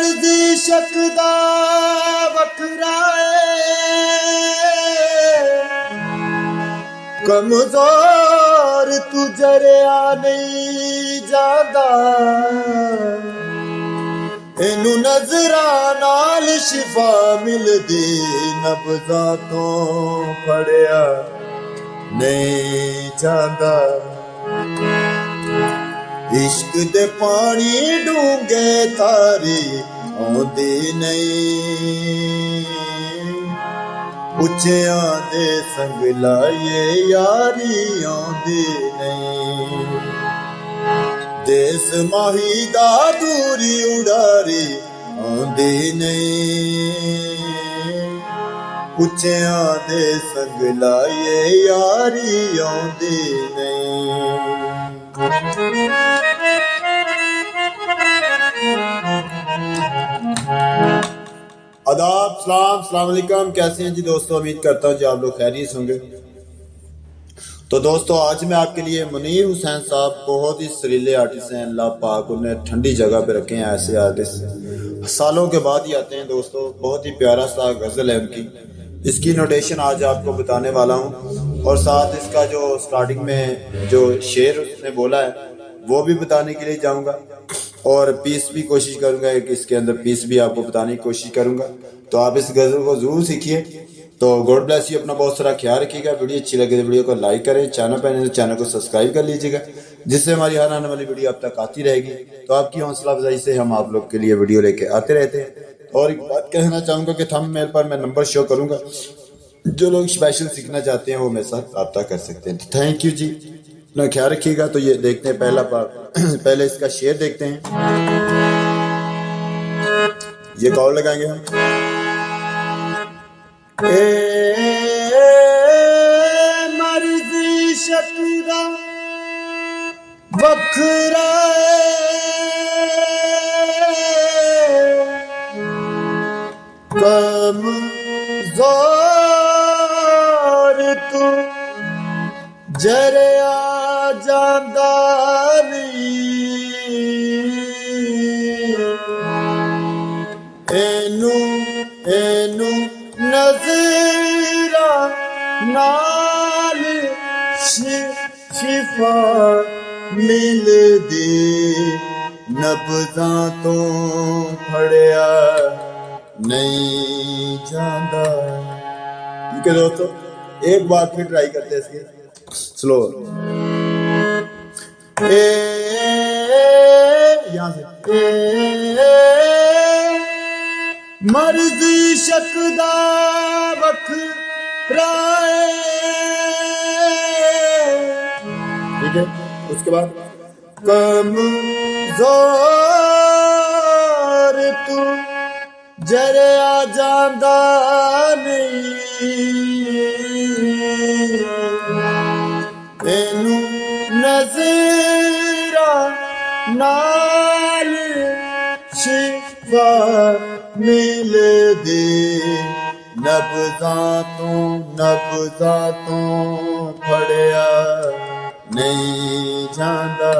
मर्जी शकदा वखराए कमजोर तू जरिया नहीं जादा इनू नजरा नाल शिफा मिलदी नब्जा तो फड़िया नहीं जादा इश्क दे पानी डूंगे तारी आंदी नहीं उच्चिया दे संग लाए यारी आंदी नहीं देस माही दा दूरी उड़ारी आंदी नहीं उच्चिया दे संग लाए यारी आंदी नहीं। आदाब सलाम अलैकुम, कैसे हैं जी दोस्तों। उम्मीद करता हूँ जी आप लोग खैरियत होंगे। तो दोस्तों आज मैं आपके लिए मुनीर हुसैन साहब बहुत ही सरीले आर्टिस्ट हैं। अल्लाह पाक उन्हें ठंडी जगह पे रखे हैं। ऐसे आर्टिस्ट सालों के बाद ही आते हैं दोस्तों। बहुत ही प्यारा सा गज़ल है उनकी। इसकी नोटेशन आज आपको बताने वाला हूँ और साथ इसका जो स्टार्टिंग में जो शेर उसने बोला है वो भी बताने के लिए जाऊँगा और पीस भी कोशिश करूंगा कि इसके अंदर पीस भी आपको बताने की कोशिश करूंगा। तो आप इस गजल को जरूर सीखिए। तो गॉड ब्लेस यू, अपना बहुत सारा ख्याल रखिएगा। वीडियो अच्छी लगे तो वीडियो को लाइक करें, चैनल पर नहीं तो चैनल को सब्सक्राइब कर लीजिएगा जिससे हमारी हर आने वाली वीडियो आप तक आती रहेगी। तो आपकी हौसला अफजाई से हम आप लोग के लिए वीडियो लेके आते रहते हैं। और एक बात कहना चाहूंगा कि थंबनेल पर मैं नंबर शो करूंगा, जो लोग स्पेशल सीखना चाहते हैं वो मेरे साथ रब्ता कर सकते हैं। थैंक यू जी, अपना ख्याल रखिएगा। तो ये देखते हैं पहला पार्ट। पहले इसका शेर देखते हैं। ये कॉल लगाएंगे हम। मर्जी शकदा वखराए कमजोर तू जरिया जांदा एनू नजरा नाल शिफा मिलदी नब्जा तो फड़िया नहीं जांदा। ठीक है दोस्तों, एक बार फिर ट्राई करते हैं इसके स्लो। यहाँ से मर्जी शकदा वखराए। ठीक है, उसके बाद कमजोर तू जरिया जांदा नहीं एनू नजरा नाल शिफा मिलदी नब्जा तो फड़िया नहीं जांदा।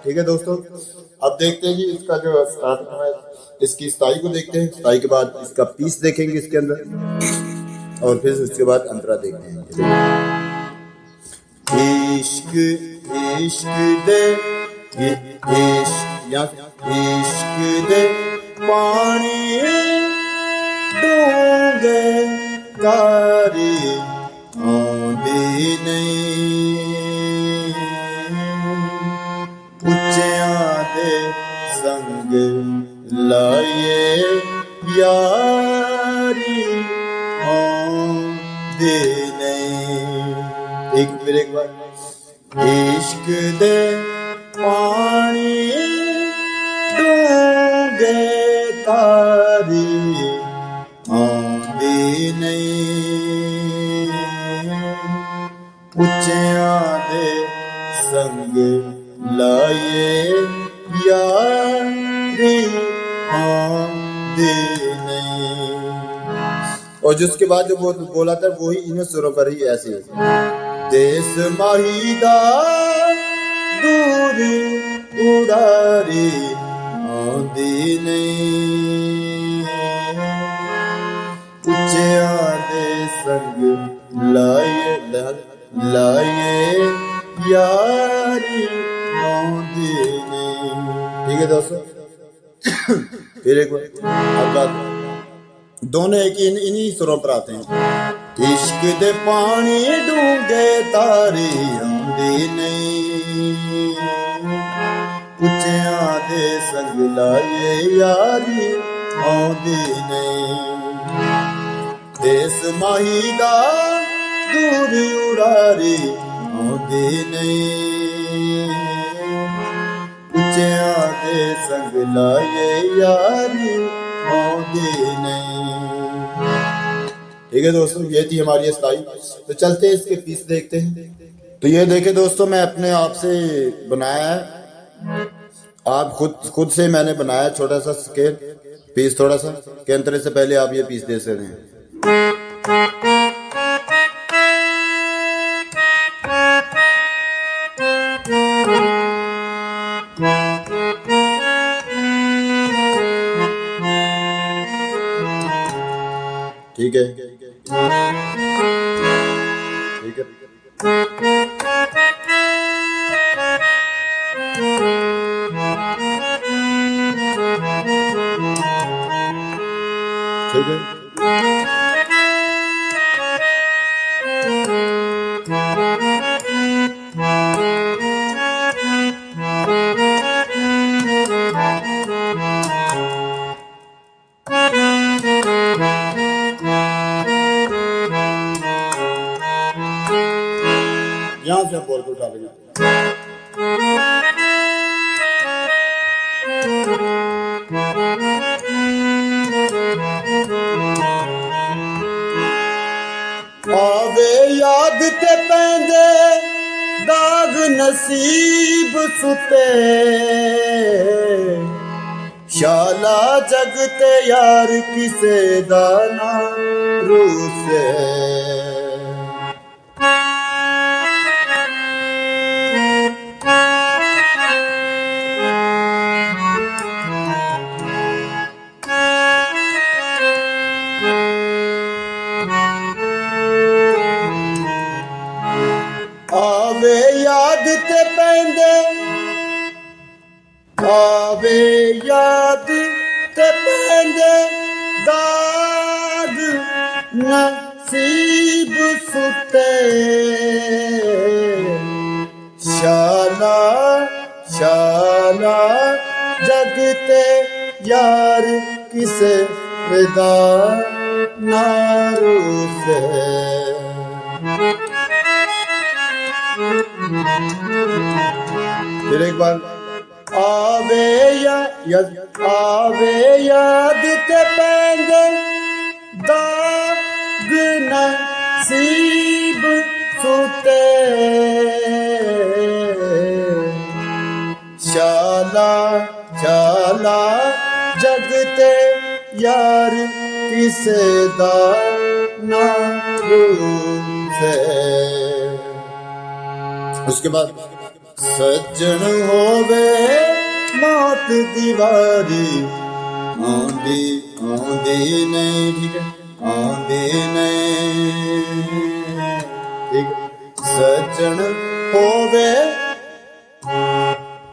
ठीक है दोस्तों, अब देखते हैं जी इसका जो इसकी स्टाई को देखते हैं। स्टाई के बाद इसका पीस देखेंगे इसके अंदर और फिर उसके बाद अंतरा देखते हैं। इश्क दे इश्क दे पानी डूंगे तारी आंदी नहीं उच्चिया दे संग लाए यारी आंदी नहीं। एक बार इश्क दे पानी डूंगे तारी आंदी नहीं उच्चिया दे संग लाए यारी आंदी नहीं। और जिसके बाद जो वो बोला था वही इन्हें सुरों पर ही ऐसे देश माहीदा दूरी उड़ारी आंदी नहीं आउंदी नहीं। ठीक है दोस्तों, फिर एक बार अब गाते हैं। दोनों एक ही इन्हीं सुरों पर आते हैं। इश्क दे पानी डूंगे तारी आउंदी नहीं, उच्चियां दे संग लाए यारी आउंदी नहीं। देस माही दा दूर उड़ारी आउंदी नहीं, उच्चियां दे संग लाए यारी आउंदी नहीं। ठीक है दोस्तों, ये थी हमारी अस्थाई। तो चलते हैं इसके पीस देखते हैं। तो ये देखे दोस्तों, मैं अपने आप से बनाया है, आप खुद से मैंने बनाया छोटा सा स्केल पीस, थोड़ा सा कैंतरे से पहले आप ये पीस दे सकते हैं। ठीक है, ठीक है, ठीक है। यहां से बोल को डालेंगे। आवे याद ते पैंदे दाग नसीब सुते, शाला जगते यार किसे दाना रूसे। आवे याद ते पैंदे, आवे याद ते पैंदे दाग नसीब सुते, शाला शाला जगते यार किसे विदा नारू से। फिर एक बार, आवे आवे याद ते पैंदे दाग नसीब सुते, शाला शाला जगते यार किसे दा नारू से। उसके बाद, सज्जन होवे मौत दीवारी आंदी आंदी नहीं। ठीक है, आंदी नहीं। ठीक, सज्जन होवे,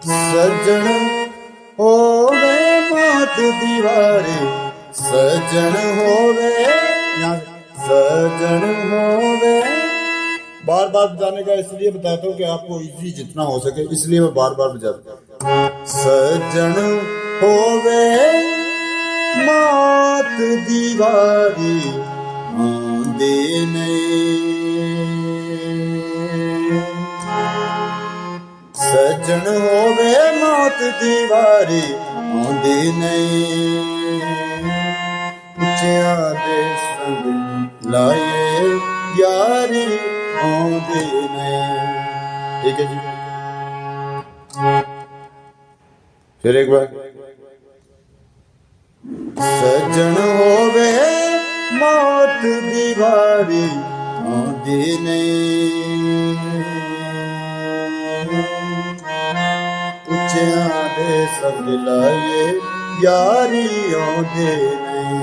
सज्जन होवे मौत दीवारी, सज्जन होवे, सज्जन होवे। बार बार बजाने का इसलिए बताता हूँ कि आपको इजी जितना हो सके, इसलिए मैं बार बार बजाता हूँ। सज्जन होवे मौत दीवारी आंदी नहीं, सज्जन होवे मौत दीवारी आंदी नहीं, उच्चियां दे संग लाए यारी आंदी नहीं। ठीक है जी, फिर एक बार, सज्जन होवे मौत दीवारी आंदी नहीं, उच्चियां दे संग लाए यारी आंदी नहीं।